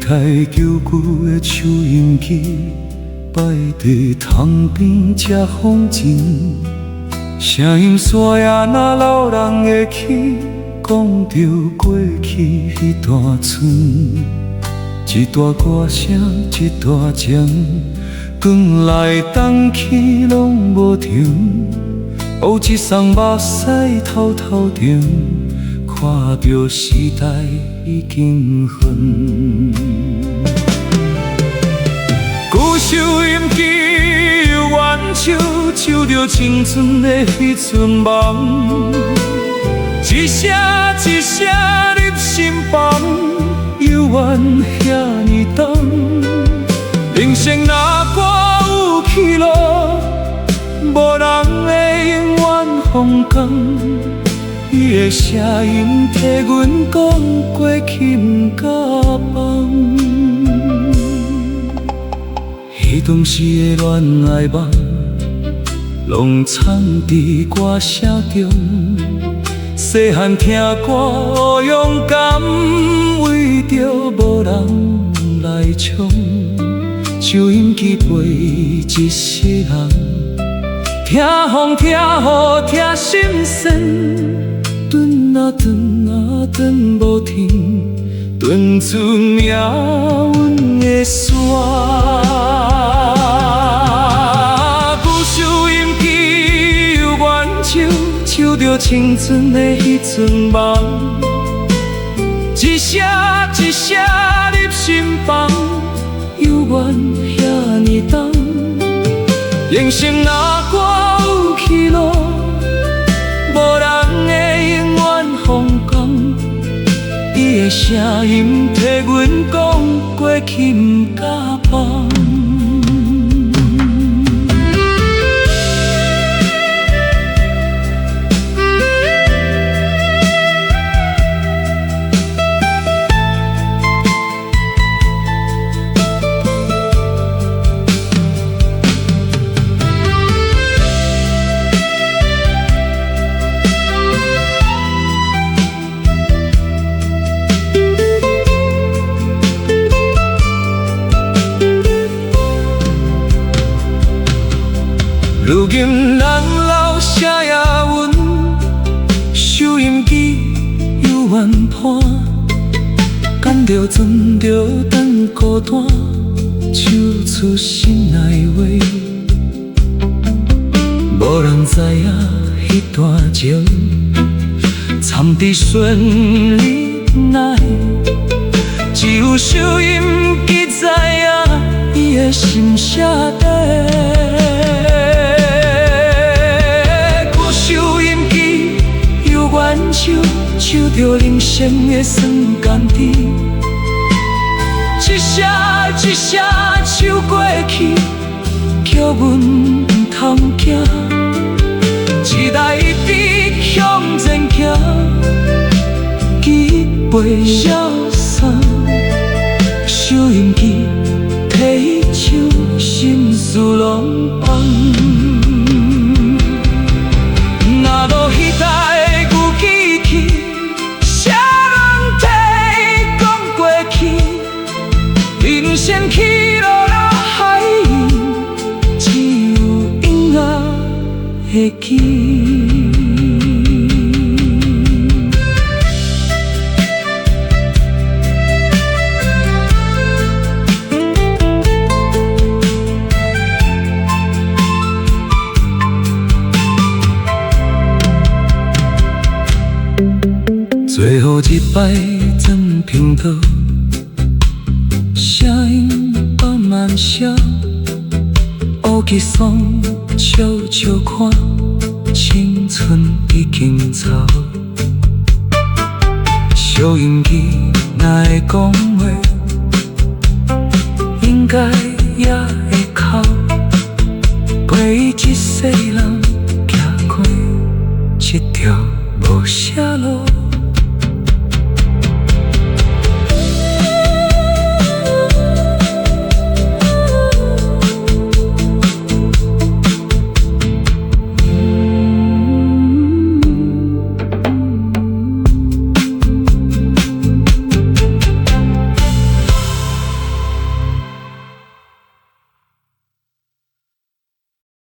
台旧旧的收音机，摆伫窗边吃风钱，声音沙哑若老人的气，讲着过去迄段村，一大歌声，一大情，光来东去拢无停，乌一双目屎偷偷停，看着时代已经远。旧收音机又原唱，唱着青春的迄阵梦，一声一声入心房，犹原遐尼重。人生若歌有去路，无人会永远风光。伊的声音替阮讲过去毋敢放。彼当时的恋爱梦，拢藏伫歌声中。细汉听歌学勇敢，为着无人来唱。收音机陪一世人，听风听雨听心声，转啊转啊转无停，转出命运的线。旧收音机又原唱，唱着青春的迄阵梦，一声一声入心房，犹原遐尼重。人生若歌有去路，无人会永远风光。伊的声音替阮讲过去毋敢放。如今人老声也稳，收音机犹原伴，干着船着等孤单，唱出心内话。无人知影迄段情，藏伫旋律内，只有收音机知影伊的心写底。唱着人生的酸甘甜，一声一声唱过去，叫阮毋通惊。时代一直向前行，记忆袂消散。收音机替伊唱，心事拢放。若无迄代旧记去，人生起落落海涌，只有音乐会记。最后一摆装平头，声音放慢声，乌气爽，悄悄看，青春已经走。收音机若会讲话，应该也会哭，陪伊一世。